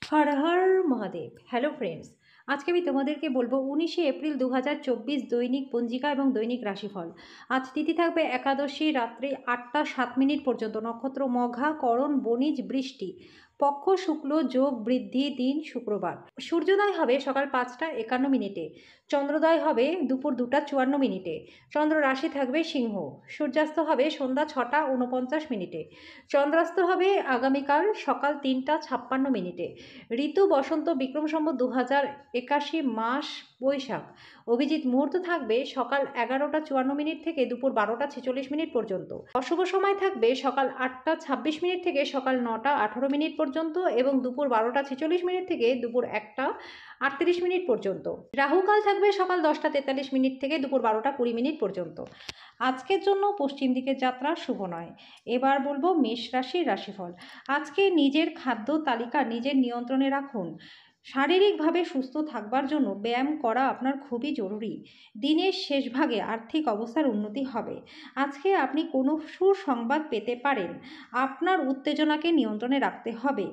Har Har Mahadev. Hello friends, আজকে আমি তোমাদেরকে বলবো 19শে এপ্রিল 2024 দৈনিক পঞ্জিকা এবং দৈনিক রাশিফল। আজ তিথি থাকবে একাদশী রাত্রি 8টা 7 মিনিট পর্যন্ত, নক্ষত্র মঘা, করণ বণিজ, বৃষ্টি, পক্ষ শুক্ল, যোগ বৃদ্ধি, দিন শুক্রবার। সূর্যোদয় হবে সকাল 5টা 51 মিনিটে, চন্দ্রোদয় হবে দুপুর 2টা 54 মিনিটে, চন্দ্র রাশি থাকবে সিংহ, সূর্যাস্ত হবে সন্ধ্যা 6টা 49 মিনিটে, চন্দ্রাস্ত হবে আগামীকাল সকাল 3টা 56 মিনিটে। ঋতু বসন্ত, বিক্রম সম্বত 2081, মাস বৈশাখ। অভিজিৎ মুহূর্ত থাকবে সকাল 11টা 54 মিনিট থেকে দুপুর 12টা 46 মিনিট পর্যন্ত। অশুভ সময় থাকবে সকাল 8টা 26 মিনিট থেকে সকাল 9টা 18 মিনিট পর্যন্ত এবং দুপুর 12টা 46 মিনিট থেকে দুপুর 1টা 38 মিনিট পর্যন্ত। রাহুকাল থাকবে সকাল 10টা 43 মিনিট থেকে দুপুর 12টা 20 মিনিট পর্যন্ত। আজকের জন্য পশ্চিম দিকের যাত্রা শুভ নয়। এবার বলবো মেষ রাশির রাশিফল। আজকে নিজের খাদ্য তালিকা নিজের নিয়ন্ত্রণে রাখুন। শারীরিকভাবে সুস্থ থাকবার জন্য ব্যায়াম করা আপনার খুবই জরুরি। দিনের শেষ ভাগে আর্থিক অবস্থার উন্নতি হবে। আজকে আপনি কোনো সুসংবাদ পেতে পারেন। আপনার উত্তেজনাকে নিয়ন্ত্রণে রাখতে হবে।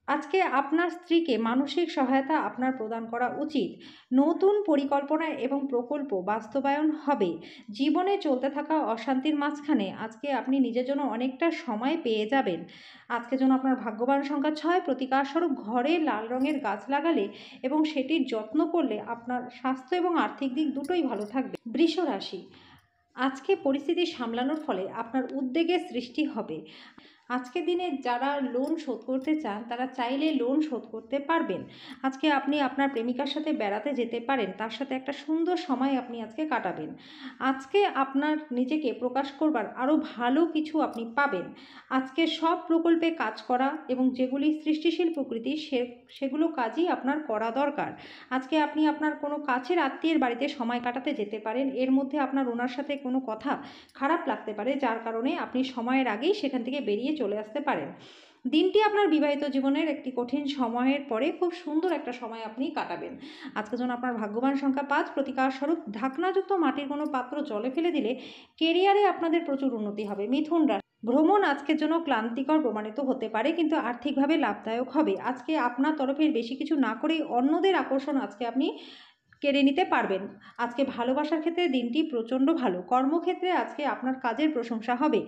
আজকে আপনার স্ত্রীকে মানসিক সহায়তা আপনার প্রদান করা উচিত। নতুন পরিকল্পনা এবং প্রকল্প বাস্তবায়ন হবে। জীবনে চলতে থাকা অশান্তির মাঝখানে আজকে আপনি নিজের জন্য অনেকটা সময় পেয়ে যাবেন। আজকে জন্য আপনার ভাগ্যবান সংখ্যা 6। প্রতিকারস্বরূপ ঘরে লাল রঙের গাছ লাগালে এবং সেটির যত্ন করলে আপনার স্বাস্থ্য এবং আর্থিক দিক দুটোই ভালো থাকবে। বৃষ রাশি। আজকে পরিস্থিতি সামলানোর ফলে আপনার উদ্বেগের সৃষ্টি হবে। আজকের দিনে যারা লোন শোধ করতে চান তারা চাইলে লোন শোধ করতে পারবেন। আজকে আপনি আপনার প্রেমিকার সাথে বেড়াতে যেতে পারেন, তার সাথে একটা সুন্দর সময় আপনি আজকে কাটাবেন। আজকে আপনার নিজেকে প্রকাশ করবার আরও ভালো কিছু আপনি পাবেন। আজকে সব প্রকল্পে কাজ করা এবং যেগুলি সৃষ্টিশীল প্রকৃতি সেগুলো কাজই আপনার করা দরকার। আজকে আপনি আপনার কোনো কাছের আত্মীয়ের বাড়িতে সময় কাটাতে যেতে পারেন। এর মধ্যে আপনার ওনার সাথে কোনো কথা খারাপ লাগতে পারে, যার কারণে আপনি সময়ের আগেই সেখান থেকে বেরিয়ে চলে আসতে পারেন। দিনটি আপনার বিবাহিত জীবনের একটি কঠিন সময়ের পরে খুব সুন্দর একটা সময় আপনি কাটাবেন। আজকে যেন আপনার ভাগ্যবান সংখ্যা 5। প্রতিকার স্বরূপ ঢাকনাযুক্ত মাটির কোনো পাত্র জলে ফেলে দিলে কেরিয়ারে আপনাদের প্রচুর উন্নতি হবে। মিথুন রাশি। ভ্রমণ আজকের জন্য ক্লান্তিকর প্রমাণিত হতে পারে, কিন্তু আর্থিকভাবে লাভদায়ক হবে। আজকে আপনার তরফের বেশি কিছু না করেই অন্যদের আকর্ষণ আজকে আপনি কেড়ে নিতে পারবেন। আজকে ভালোবাসার ক্ষেত্রে দিনটি প্রচণ্ড ভালো। কর্মক্ষেত্রে আজকে আপনার কাজের প্রশংসা হবে।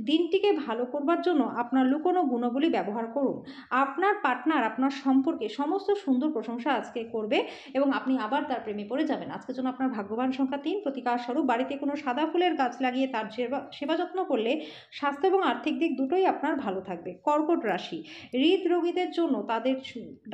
দিনটিকে ভালো করবার জন্য আপনার লুকোনো গুণগুলি ব্যবহার করুন। আপনার পার্টনার আপনার সম্পর্কে সমস্ত সুন্দর প্রশংসা আজকে করবে এবং আপনি আবার তার প্রেমে পড়ে যাবেন। আজকের জন্য আপনার ভাগ্যবান সংখ্যা 3। প্রতিকার স্বরূপ বাড়িতে কোনো সাদা ফুলের গাছ লাগিয়ে তার সেবা যত্ন করলে স্বাস্থ্য এবং আর্থিক দিক দুটোই আপনার ভালো থাকবে। কর্কট রাশি। হৃদরোগীদের জন্য তাদের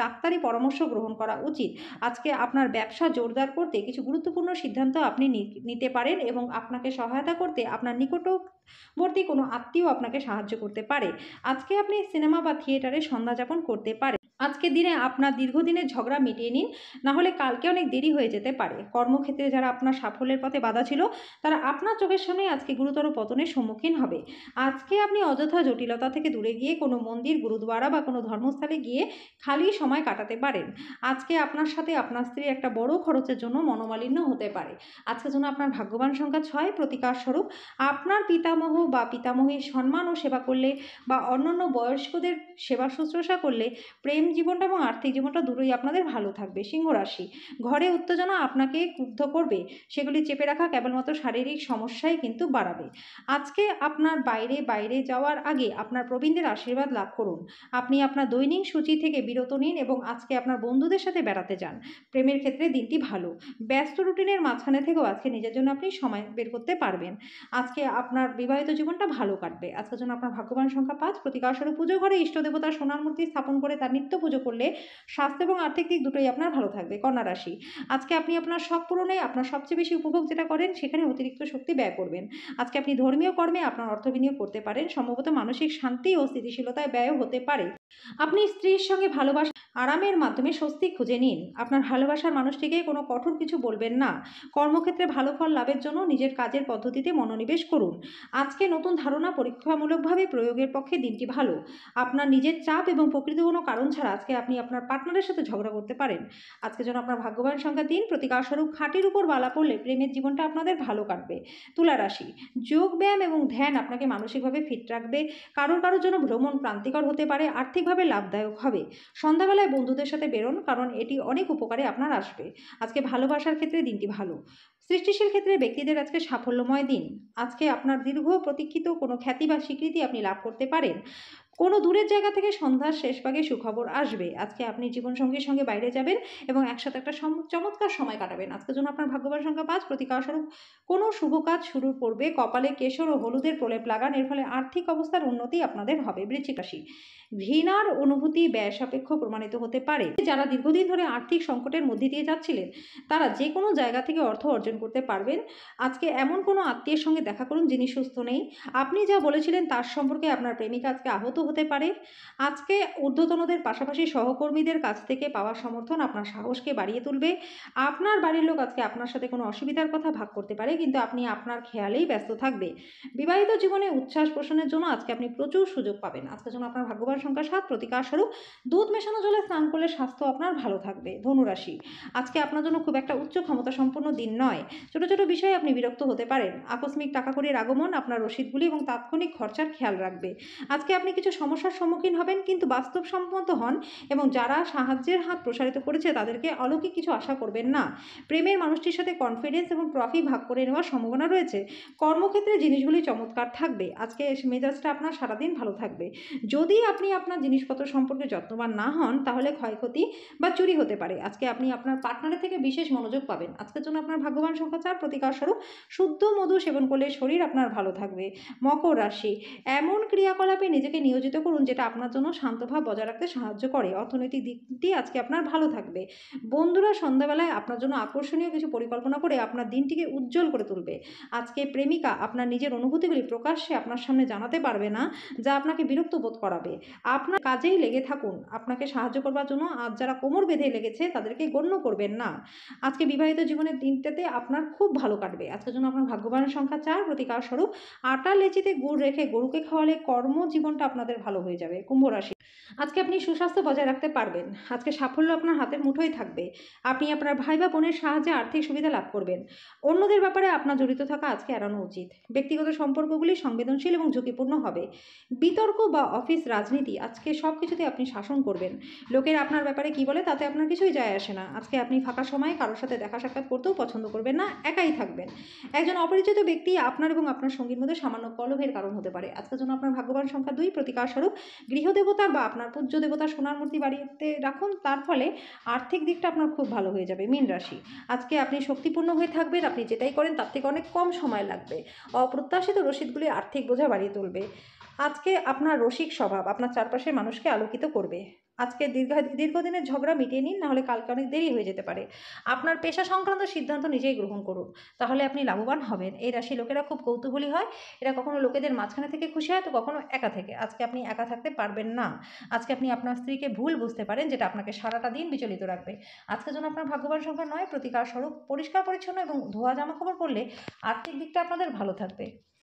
ডাক্তারি পরামর্শ গ্রহণ করা উচিত। আজকে আপনার ব্যবসা জোরদার করতে কিছু গুরুত্বপূর্ণ সিদ্ধান্ত আপনি নিতে পারেন এবং আপনাকে সহায়তা করতে আপনার নিকটবর্তী কোনো আত্মীয় আপনাকে সাহায্য করতে পারে। আজকে আপনি সিনেমা বা থিয়েটারে সন্ধ্যা যাপন করতে পারেন। আজকের দিনে আপনার দীর্ঘদিনের ঝগড়া মিটিয়ে নিন, না হলে কালকে অনেক দেরি হয়ে যেতে পারে। কর্মক্ষেত্রে যারা আপনার সাফল্যের পথে বাধা ছিল তারা আপনার চোখের সামনে আজকে গুরুতর পতনের সম্মুখীন হবে। আজকে আপনি অযথা জটিলতা থেকে দূরে গিয়ে কোনো মন্দির, গুরুদ্বারা বা কোনো ধর্মস্থলে গিয়ে খালি সময় কাটাতে পারেন। আজকে আপনার সাথে আপনার স্ত্রীর একটা বড় খরচের জন্য মনোমালিন্য হতে পারে। আজকের জন্য আপনার ভাগ্যবান সংখ্যা 6। প্রতিকার স্বরূপ আপনার পিতামহ বা পিতামহীর সম্মান ও সেবা করলে বা অন্যান্য বয়স্কদের সেবা শুশ্রূষা করলে প্রেম জীবনটা এবং আর্থিক জীবনটা দুটোই আপনাদের ভালো থাকবে। সিংহ রাশি। ঘরে উত্তেজনা আপনাকে ক্রুদ্ধ করবে, সেগুলি চেপে রাখা কেবলমাত্র শারীরিক সমস্যাই কিন্তু বাড়াবে। আজকে আপনার বাইরে যাওয়ার আগে আপনার প্রবীণদের আশীর্বাদ লাভ করুন। আপনি আপনার দৈনিক সূচি থেকে বিরত নিন এবং আজকে আপনার বন্ধুদের সাথে বেড়াতে যান। প্রেমের ক্ষেত্রে দিনটি ভালো। ব্যস্ত রুটিনের মাঝখানে থেকেও আজকে নিজের জন্য আপনি সময় বের করতে পারবেন। আজকে আপনার বিবাহিত জীবনটা ভালো কাটবে। আজকের জন্য আপনার ভাগ্যবান সংখ্যা 5। প্রতিকার স্বরূপ পুজো ঘরে ইষ্ট দেবতার সোনার মূর্তি স্থাপন করে তার নিত্য পুজো করলে স্বাস্থ্য এবং আর্থিক দিক দুটোই আপনার ভালো থাকবে। কন্যা রাশি। আজকে আপনি আপনার শখ পূরণে আপনার সবচেয়ে বেশি উপভোগ যেটা করেন সেখানে অতিরিক্ত শক্তি ব্যয় করবেন। আজকে আপনি ধর্মীয় কর্মে আপনার অর্থ বিনিয়োগ করতে পারেন। সম্ভবত মানসিক শান্তি ও স্থিতিশীলতায় ব্যয় হতে পারে। আপনি স্ত্রীর সঙ্গে ভালোবাসা আরামের মাধ্যমে স্বস্তি খুঁজে নিন। আপনার ভালোবাসার মানুষটিকে কোনো কঠোর কিছু বলবেন না। কর্মক্ষেত্রে ভালো ফল লাভের জন্য নিজের কাজের পদ্ধতিতে মনোনিবেশ করুন। আজকে নতুন ধারণা পরীক্ষামূলকভাবে প্রয়োগের পক্ষে দিনটি ভালো। আপনার নিজের চাপ এবং প্রকৃত কোনো কারণ ছাড়া আজকে আপনি আপনার পার্টনারের সাথে ঝগড়া করতে পারেন। আজকে যেন আপনার ভাগ্যবান সংখ্যা 3। প্রতিকার স্বরূপ খাটের উপর বালা পড়লে প্রেমের জীবনটা আপনাদের ভালো কাটবে। তুলা রাশি। যোগ ব্যায়াম এবং ধ্যান আপনাকে মানসিকভাবে ফিট রাখবে। কারোর জন্য ভ্রমণ ক্লান্তিকর হতে পারে। আর্থিক আর্থিকভাবে লাভদায়ক হবে। সন্ধ্যাবেলায় বন্ধুদের সাথে বেরোন, কারণ এটি অনেক উপকারে আপনার আসবে। আজকে ভালোবাসার ক্ষেত্রে দিনটি ভালো। সৃষ্টিশীল ক্ষেত্রে ব্যক্তিদের আজকে সাফল্যময় দিন। আজকে আপনার দীর্ঘ প্রতীক্ষিত কোনো খ্যাতি বা স্বীকৃতি আপনি লাভ করতে পারেন। কোনো দূরের জায়গা থেকে সন্ধ্যার শেষ ভাগে সুখবর আসবে। আজকে আপনি জীবনসঙ্গীর সঙ্গে বাইরে যাবেন এবং একসাথে একটা চমৎকার সময় কাটাবেন। আজকের জন্য আপনার ভাগ্যবান সংখ্যা ৫। প্রতিকারস্বরূপ কোনো শুভ কাজ শুরুর পূর্বে কপালে কেশর ও হলুদের প্রলেপ লাগান। এর ফলে আর্থিক অবস্থার উন্নতি আপনাদের হবে। বৃশ্চিক রাশি, ঘৃণার অনুভূতি ব্যয় সাপেক্ষ প্রমাণিত হতে পারে। যারা দীর্ঘদিন ধরে আর্থিক সংকটের মধ্যে দিয়ে যাচ্ছিলেন, তারা যে কোনো জায়গা থেকে অর্থ অর্জন করতে পারবেন। আজকে এমন কোনো আত্মীয়ের সঙ্গে দেখা করুন যিনি সুস্থ নেই। আপনি যা বলেছিলেন তার সম্পর্কে আপনার প্রেমিকা আজকে আহত হতে পারে। আজকে ঊর্ধ্বতনদের পাশাপাশি সহকর্মীদের কাছ থেকে পাওয়া সমর্থন আপনার সাহসকে বাড়িয়ে তুলবে। আপনার বাড়ির লোক আজকে আপনার সাথে কোনো অসুবিধার কথা ভাগ করতে পারে, কিন্তু আপনি আপনার খেয়ালেই ব্যস্ত থাকবে। বিবাহিত জীবনে উচ্ছ্বাস পোষণের জন্য আজকে আপনি প্রচুর সুযোগ পাবেন। আজকের জন্য আপনার ভাগ্যবান সংখ্যা ৭। প্রতিকারস্বরূপ দুধ মেশানো জলে স্নান করলে স্বাস্থ্য আপনার ভালো থাকবে। ধনুরাশি, আজকে আপনার জন্য খুব একটা উচ্চ ক্ষমতা সম্পন্ন দিন নয়। ছোট ছোট বিষয়ে আপনি বিরক্ত হতে পারেন। আকস্মিক টাকা কড়ির আগমন আপনার রসিদগুলি এবং তাৎক্ষণিক খরচার খেয়াল রাখবে। আজকে আপনি কিছু সমস্যার সম্মুখীন হবেন, কিন্তু বাস্তবসম্মত হন এবং যারা সাহায্যের হাত প্রসারিত করেছে তাদেরকে অলৌকিক কিছু আশা করবেন না। প্রেমের মানুষটির সাথে কনফিডেন্স এবং ট্রফি ভাগ করে নেওয়ার সম্ভাবনা রয়েছে। কর্মক্ষেত্রে জিনিসগুলি চমৎকার থাকবে। আজকে মেজাজটা আপনার সারাদিন ভালো থাকবে। যদি আপনি আপনার জিনিসপত্র সম্পর্কে যত্নবান না হন, তাহলে ক্ষয়ক্ষতি বা চুরি হতে পারে। আজকে আপনি আপনার পার্টনারের থেকে বিশেষ মনোযোগ পাবেন। আজকের জন্য আপনার ভাগ্যবান সংখ্যা ৪। প্রতিকারস্বরূপ শুদ্ধ মধু সেবন করলে শরীর আপনার ভালো থাকবে। মকর রাশি, এমন ক্রিয়াকলাপে নিজেকে নিয়োজিত করুন যেটা আপনার জন্য শান্তভাব বজায় রাখতে সাহায্য করে। অর্থনৈতিক দিকটি আজকে আপনার ভালো থাকবে। বন্ধুরা সন্ধ্যাবেলায় আপনার জন্য আকর্ষণীয় কিছু পরিকল্পনা করে আপনার দিনটিকে উজ্জ্বল করে তুলবে। আজকে প্রেমিকা আপনার নিজের অনুভূতিগুলি প্রকাশ্যে আপনার সামনে জানাতে পারবে না, যা আপনাকে বিরক্ত বোধ করাবে। আপনার কাজেই লেগে থাকুন। আপনাকে সাহায্য করবার জন্য আজ যারা কোমর বেঁধে লেগেছে তাদেরকে গণ্য করবেন না। আজকে বিবাহিত জীবনের দিনটাতে আপনার খুব ভালো কাটবে। আজকের জন্য আপনার ভাগ্যবান সংখ্যা ৪। প্রতিকারস্বরূপ আটা লেচিতে গুড় রেখে গরুকে খাওয়ালে কর্মজীবনটা আপনাদের ভালো হয়ে যাবে। কুম্ভ রাশি, আজকে আপনি সুস্বাস্থ্য বজায় রাখতে পারবেন। আজকে সাফল্য আপনার হাতের মুঠোয় থাকবে। আপনি আপনার ভাই বা বোনের সাহায্যে আর্থিক সুবিধা লাভ করবেন। অন্যদের ব্যাপারে আপনার জড়িত থাকা আজকে এড়ানো উচিত। ব্যক্তিগত সম্পর্কগুলি সংবেদনশীল এবং ঝুঁকিপূর্ণ হবে। বিতর্ক বা অফিস রাজনীতি আজকে সব কিছুতে আপনি শাসন করবেন। লোকের আপনার ব্যাপারে কি বলে তাতে আপনার কিছুই যায় আসে না। আজকে আপনি ফাঁকা সময়ে কারোর সাথে দেখা সাক্ষাৎ করতেও পছন্দ করবেন না, একাই থাকবেন। একজন অপরিচিত ব্যক্তি আপনার এবং আপনার সঙ্গীর মধ্যে সামান্য কলহের কারণ হতে পারে। আজকের জন্য আপনার ভাগ্যবান সংখ্যা ২। প্রতিকারস্বরূপ গৃহদেবতার বা আপনার পূজ্য দেবতার সোনার মূর্তি বাড়িতে রাখুন, তার ফলে আর্থিক দিকটা আপনার খুব ভালো হয়ে যাবে। মীন রাশি, আজকে আপনি শক্তিপূর্ণ হয়ে থাকবেন। আপনি যেটাই করেন তার থেকে অনেক কম সময় লাগবে। অপ্রত্যাশিত রসিদগুলি আর্থিক বোঝা বাড়িয়ে তুলবে। আজকে আপনার রসিক স্বভাব আপনার চারপাশের মানুষকে আলোকিত করবে। আজকে দীর্ঘদিনের ঝগড়া মিটিয়ে নিন, নাহলে কালকে অনেক দেরি হয়ে যেতে পারে। আপনার পেশা সংক্রান্ত সিদ্ধান্ত নিজেই গ্রহণ করুন, তাহলে আপনি লাভবান হবেন। এই রাশি লোকেরা খুব কৌতূহলী হয়। এরা কখনো লোকেদের মাঝখানে থেকে খুশি হয়, তো কখনো একা থেকে। আজকে আপনি একা থাকতে পারবেন না। আজকে আপনি আপনার স্ত্রীকে ভুল বুঝতে পারেন, যেটা আপনাকে সারাটা দিন বিচলিত রাখবে। আজকের জন্য আপনার ভাগ্যবান সংখ্যা ৯। প্রতিকারস্বরূপ পরিষ্কার পরিচ্ছন্ন এবং ধোয়া জামাকাপড় পরলে আর্থিক দিকটা আপনাদের ভালো থাকবে।